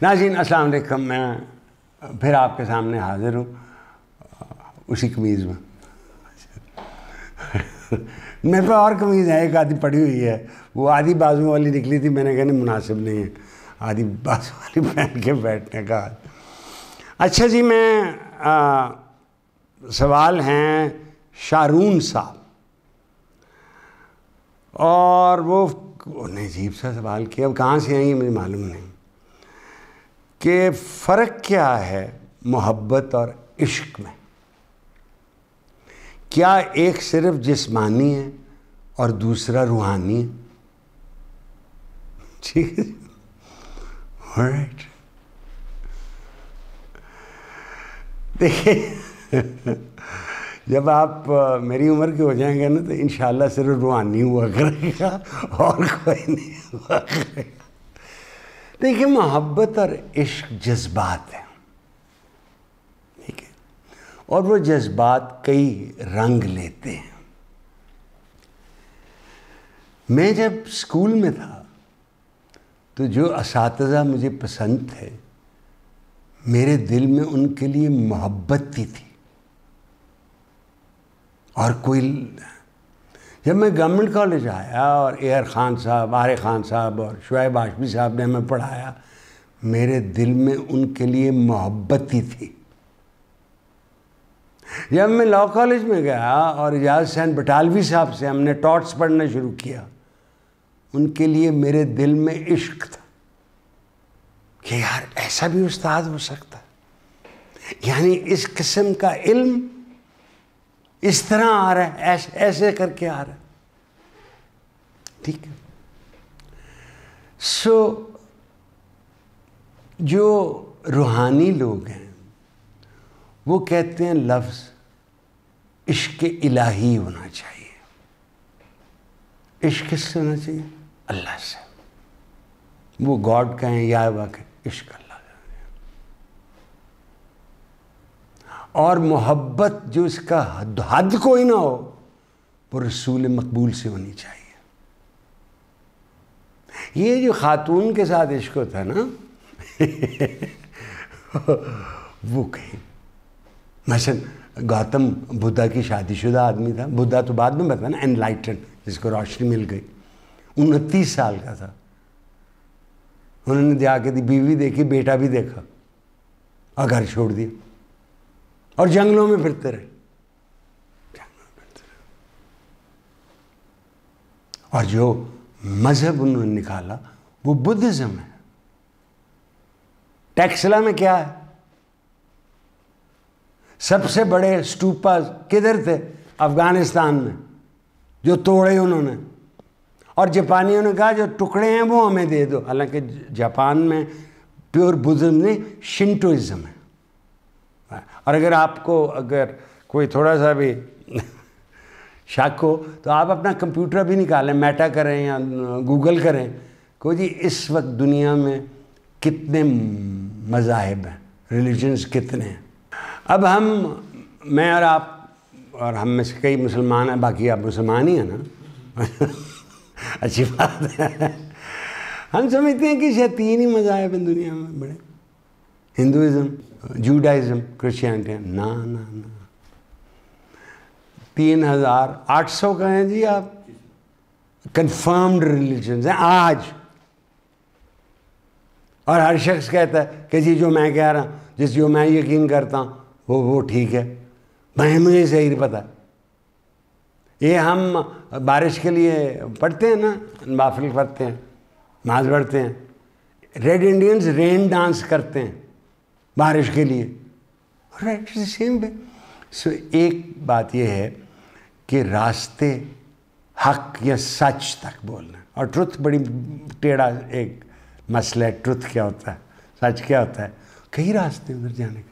नाज़रीन अस्सलाम वालेकुम, मैं फिर आपके सामने हाज़िर हूँ उसी कमीज़ में। मेरे पे और कमीज़ है, एक आधी पड़ी हुई है, वो आधी बाजू वाली निकली थी, मैंने कहा नहीं मुनासिब नहीं है आधी बाजू वाली पहन के बैठने का। अच्छा जी, मैं सवाल हैं शारून साहब, और वो उन्हें अजीब सा सवाल किया, अब कहाँ से आएंगे मुझे मालूम नहीं, कि फ़र्क क्या है मोहब्बत और इश्क में? क्या एक सिर्फ जिस्मानी है और दूसरा रूहानी है? ठीक है, ऑलराइट। देखिए जब आप मेरी उम्र के हो जाएंगे ना तो इंशाल्लाह सिर्फ रूहानी हुआ करेगा और कोई नहीं हुआ करेगा। देखिए, मोहब्बत और इश्क जज्बात है, ठीक है, और वो जज्बात कई रंग लेते हैं। मैं जब स्कूल में था तो जो असातिज़ा मुझे पसंद थे, मेरे दिल में उनके लिए मोहब्बत थी। और कोई, जब मैं गवर्नमेंट कॉलेज आया और ए.आर. ख़ान साहब, आर.ए. ख़ान साहब और शुएब हाशमी साहब ने हमें पढ़ाया, मेरे दिल में उनके लिए मोहब्बत थी। जब मैं लॉ कॉलेज में गया और इजाज़ हुसैन बटालवी साहब से हमने टॉट्स पढ़ना शुरू किया, उनके लिए मेरे दिल में इश्क था कि यार ऐसा भी उस्ताद हो सकता है, यानी इस किस्म का इल्म इस तरह आ रहा है, ऐसे करके आ रहा है, ठीक है। सो जो रूहानी लोग हैं वो कहते हैं लफ्ज़ इश्क इलाही होना चाहिए। इश्क किससे होना चाहिए? अल्लाह से। वो गॉड का है या वाकई इश्क अल्लाह। और मोहब्बत जो इसका हद कोई ना हो, वो रसूल मकबूल से होनी चाहिए। ये जो खातून के साथ इश्क होता है ना वो कहीं मसलन गौतम बुद्धा की शादीशुदा आदमी था, बुद्धा तो बाद में बता ना, एनलाइटन, जिसको रोशनी मिल गई, 29 साल का था। उन्होंने जाके दी बीवी देखी, बेटा भी देखा और घर छोड़ दिया और जंगलों में फिरते रहे, और जो मजहब उन्होंने निकाला वो बुद्धिज्म है। टेक्सला में क्या है? सबसे बड़े स्टूपास किधर थे? अफगानिस्तान में, जो तोड़े उन्होंने, और जापानियों ने कहा जो टुकड़े हैं वो हमें दे दो। हालांकि जापान में प्योर बुद्धिज्म नहीं, शिंटोइज्म है। और अगर कोई थोड़ा सा भी शक हो तो आप अपना कंप्यूटर भी निकालें, मेटा करें या गूगल करें, को जी इस वक्त दुनिया में कितने मज़ाहिब हैं, रिलीजन्स कितने हैं। अब मैं और आप और हम में से कई मुसलमान हैं, बाकी आप मुसलमान ही हैं ना अच्छी बात है। हम समझते हैं कि शायद 3 ही मज़ाहिब हैं दुनिया में बड़े, हिंदुइज़्म, जूडाइज़्म, क्रिश्चियनिटी। ना ना ना, 3800 का हैं जी आप, कंफर्म्ड रिलीजन्स हैं आज। और हर शख्स कहता है कि जी जो मैं कह रहा हूँ, जो मैं यकीन करता हूँ वो ठीक है, मुझे सही नहीं पता। ये हम बारिश के लिए पढ़ते हैं ना, नाफिल पढ़ते हैं, नमाज पढ़ते हैं, रेड इंडियंस रेन डांस करते हैं बारिश के लिए, राइट, सेम वे। सो एक बात यह है कि रास्ते हक या सच तक बोलना, और ट्रुथ बड़ी टेढ़ा एक मसला है। ट्रुथ क्या होता है, सच क्या होता है? कई रास्ते उधर जाने के,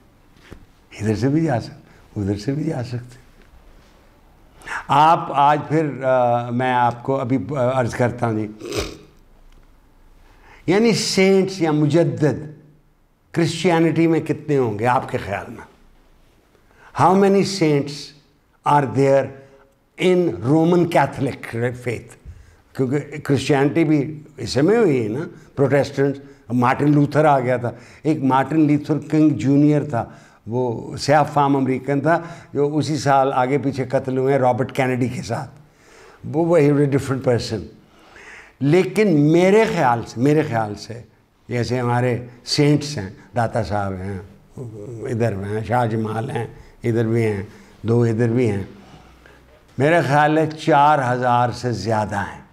इधर से भी जा सकते, उधर से भी जा सकते। आप आज फिर मैं आपको अभी अर्ज़ करता हूँ जी, यानी सेंट्स या मुजद्दद क्रिश्चियनिटी में कितने होंगे आपके ख्याल में? How many saints are there in Roman Catholic faith? क्योंकि क्रिश्चियनिटी भी इस समय हुई है ना, प्रोटेस्टेंट्स मार्टिन लूथर आ गया था। एक मार्टिन लूथर किंग जूनियर था, वो स्याह फार्म अमेरिकन था, जो उसी साल आगे पीछे कत्ल हुए रॉबर्ट कैनेडी के साथ। वो डिफरेंट पर्सन। लेकिन मेरे ख्याल से जैसे हमारे सेंट्स हैं, दाता साहब हैं, इधर हैं, शाहजमाल हैं, इधर भी हैं, 2 इधर भी हैं, मेरा ख्याल है 4000 से ज़्यादा हैं।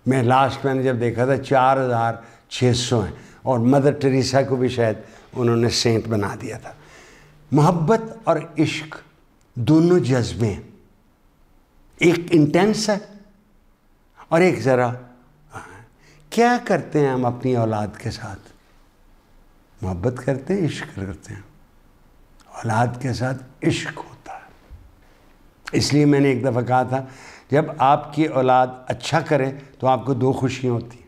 मैं लास्ट मैंने जब देखा था 4600 हैं, और मदर टेरेसा को भी शायद उन्होंने सेंट बना दिया था। मोहब्बत और इश्क दोनों जज्बे हैं, एक इंटेंस है और एक ज़रा। क्या करते हैं हम अपनी औलाद के साथ? मोहब्बत करते हैं, इश्क करते हैं। औलाद के साथ इश्क होता है। इसलिए मैंने एक दफ़ा कहा था, जब आपकी औलाद अच्छा करे तो आपको 2 खुशियाँ होती हैं,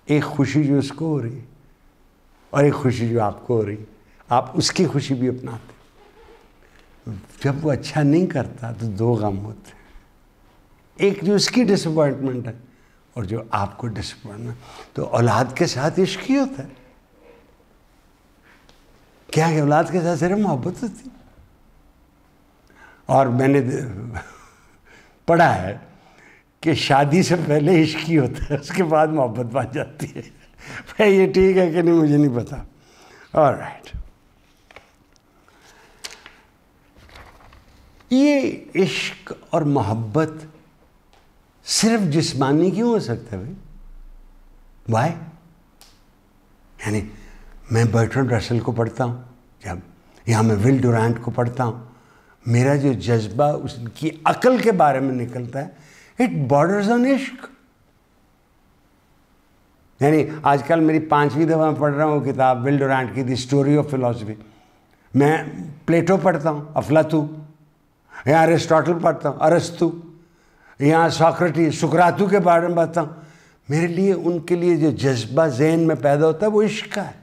एक खुशी जो उसको हो रही है और एक खुशी जो आपको हो रही है। आप उसकी खुशी भी अपनाते। जब वो अच्छा नहीं करता तो 2 गम होते हैं, एक जो उसकी डिसअपॉइंटमेंट है और जो आपको डिसअपॉइंटमेंट। तो औलाद के साथ इश्क ही होता है। क्या है, औलाद के साथ सिर्फ मोहब्बत होती। और मैंने पढ़ा है कि शादी से पहले इश्क ही होता है, उसके बाद मोहब्बत बन जाती है। भाई ये ठीक है कि नहीं मुझे नहीं पता। ऑलराइट, ये इश्क और मोहब्बत सिर्फ जिस्मानी क्यों हो सकता है भाई? वाई? यानी मैं बर्ट्रैंड रसल को पढ़ता हूँ, जब यहाँ मैं विल डुरांट को पढ़ता हूँ, मेरा जो जज्बा उसकी अकल के बारे में निकलता है, इट बॉर्डर्स ऑन इश्क। यानी आजकल मेरी 5वीं दफ़ा मैं पढ़ रहा हूँ किताब विल डुरांट की, द स्टोरी ऑफ फिलॉसफी। मैं प्लेटो पढ़ता हूँ, अफलातू, या अरिस्टोटल पढ़ता हूँ, अरस्तु, यहाँ सॉक्रेटिस, सुकरातू के बारे में बताता हूँ। मेरे लिए उनके लिए जो जज्बा ज़हन में पैदा होता है वो इश्क का है।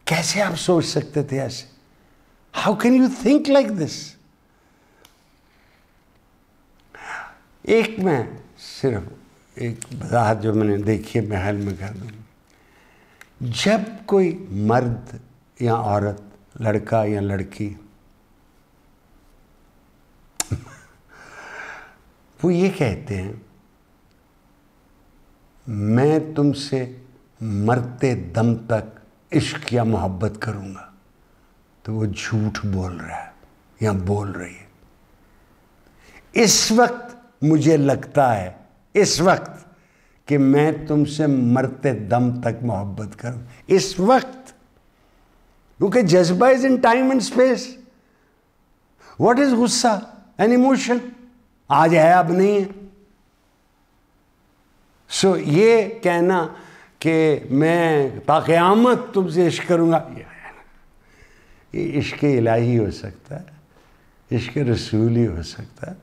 कैसे आप सोच सकते थे ऐसे? How can you think like this? एक मैं सिर्फ एक वजाहत जो मैंने देखी है महल में कर दूँ। जब कोई मर्द या औरत, लड़का या लड़की वो ये कहते हैं मैं तुमसे मरते दम तक इश्क या मोहब्बत करूँगा, तो वो झूठ बोल रहा है या बोल रही है। इस वक्त मुझे लगता है, इस वक्त, कि मैं तुमसे मरते दम तक मोहब्बत करूँ, इस वक्त, क्योंकि जज्बा is in time and space. What is गुस्सा? एन इमोशन, आज है अब नहीं है। सो ये कहना कि मैं ताक़यामत तुमसे इश्क करूँगा, ये इश्क इलाही हो सकता है, इश्क रसूल ही हो सकता है,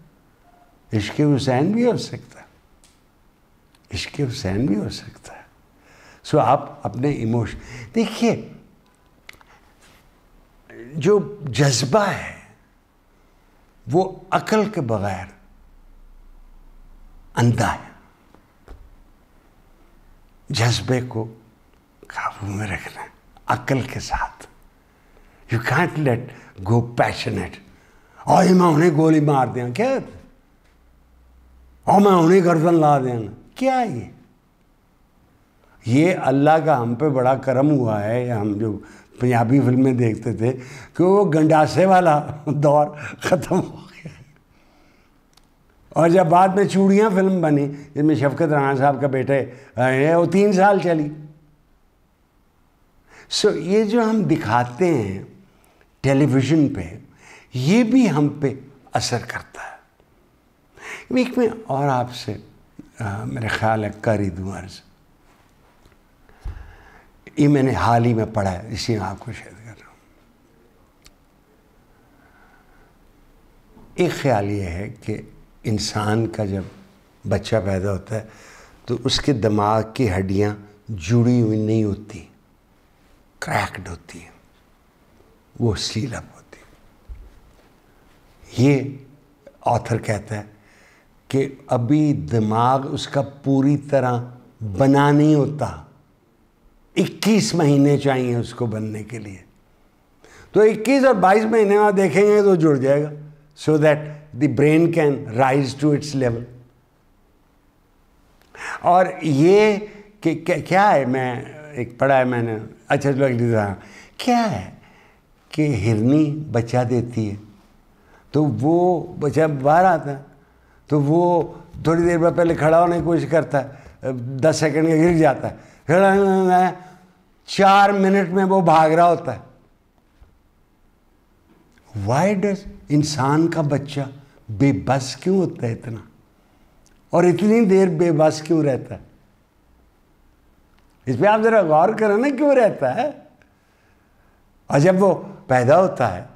इश्क हुसैन भी हो सकता है, इश्क हुसैन भी हो सकता है। सो आप अपने इमोशन देखिए, जो जज्बा है वो अकल के बगैर अंधा है। जज्बे को काबू में रखना अकल के साथ। You can't let go passionate. और मैं उन्हें गोली मार दिया क्या, और मैं उन्हें गर्दन ला देना क्या? ये अल्लाह का हम पे बड़ा करम हुआ है। हम जो पंजाबी फिल्में देखते थे कि वो गंडासे वाला दौर ख़त्म हो गया। और जब बाद में चूड़ियाँ फिल्म बनी जिसमें शफकत राणा साहब का बेटे वो 3 साल चली। सो ये जो हम दिखाते हैं टेलीविज़न पे, ये भी हम पे असर करता है। एक में और आपसे मेरे ख्याल है कर ही दूँ अर्ज़, ये मैंने हाल ही में पढ़ा है, इसी में आपको शेयर कर रहा हूँ। एक ख्याल ये है कि इंसान का जब बच्चा पैदा होता है तो उसके दिमाग की हड्डियाँ जुड़ी हुई नहीं होती, क्रैक्ड होती है, वो सील अप होती है। ये ऑथर कहता है कि अभी दिमाग उसका पूरी तरह बना नहीं होता, 21 महीने चाहिए उसको बनने के लिए। तो 21 और 22 महीने में देखेंगे तो जुड़ जाएगा, so that the brain can rise to its level. और ये क्या है, मैं एक पढ़ा है मैंने, अच्छा चलो अगली तरह, क्या है कि हिरनी बच्चा देती है, तो वो बच्चा बाहर आता है, तो वो थोड़ी देर बाद पहले खड़ा होने की कोशिश करता है, 10 सेकंड का गिर जाता है, फिर 4 मिनट में वो भाग रहा होता है। वाई डज इंसान का बच्चा बेबस क्यों होता है इतना, और इतनी देर बेबस क्यों रहता है? इस पर आप जरा गौर करो ना, क्यों रहता है? और जब वो पैदा होता है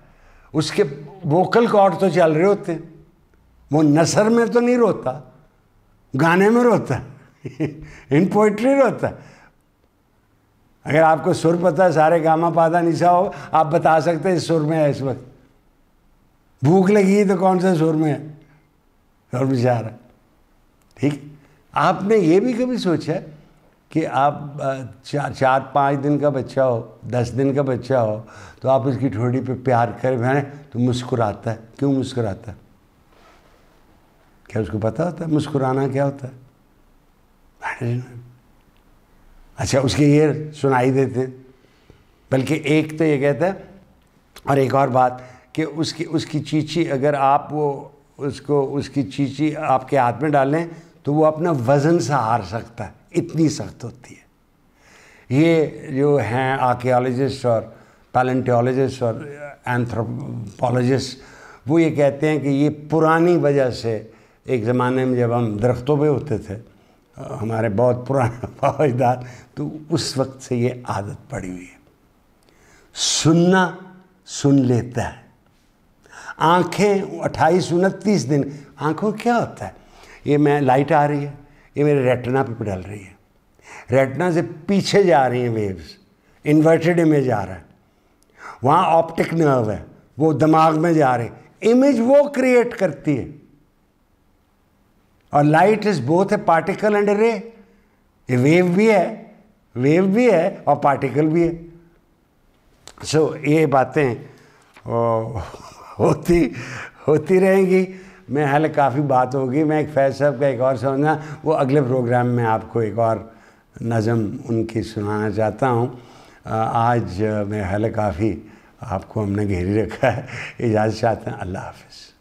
उसके वोकल कॉर्ड तो चल रहे होते हैं, वो नसर में तो नहीं रोता, गाने में रोता है इन पोइट्री रोता है। अगर आपको सुर पता है, सारे गामा पादा निशा हो, आप बता सकते हैं इस सुर में है इस वक्त। भूख लगी तो कौन सा सुर में है, और बेचारा। ठीक, आपने ये भी कभी सोचा कि आप 4-5 दिन का बच्चा हो, 10 दिन का बच्चा हो, तो आप उसकी ठोड़ी पे प्यार करें, मैंने तो मुस्कुराता है, क्यों मुस्कुराता है? क्या उसको पता होता है मुस्कुराना क्या होता है? अच्छा, उसके ये सुनाई देते हैं। बल्कि एक तो ये कहता है, और एक और बात कि उसकी चींची अगर आप उसकी चींची आपके हाथ में डालें तो वो अपना वज़न सहार सकता है, इतनी सख्त होती है। ये जो हैं आर्कियोलॉजिस्ट और पैलेंटियोलॉजिस्ट और एंथ्रोपोलॉजिस्ट, वो ये कहते हैं कि ये पुरानी वजह से, एक ज़माने में जब हम दरख्तों पे होते थे, हमारे बहुत पुराने फौजदार, तो उस वक्त से ये आदत पड़ी हुई है। सुनना सुन लेता है, आँखें 28-29 दिन, आँखों क्या होता है, ये मैं लाइट आ रही है, ये मेरे रेटिना पे डल रही है, रेटिना से पीछे जा रही हैं वेव्स, इन्वर्टेड इमेज आ रहा है, वहाँ ऑप्टिक नर्व है, वो दिमाग में जा रही, इमेज वो क्रिएट करती है। और light is both a particle and a ray, ये वेव भी है और पार्टिकल भी है। सो ये बातें होती रहेंगी। मैं हाल काफ़ी बात होगी, मैं एक फैज़ साहब का एक और समझना, वो अगले प्रोग्राम में आपको एक और नज़म उनकी सुनाना चाहता हूँ। आज मैं हाल काफ़ी आपको हमने घेरी रखा है, इजाज़त चाहते हैं, अल्लाह हाफ़िज़।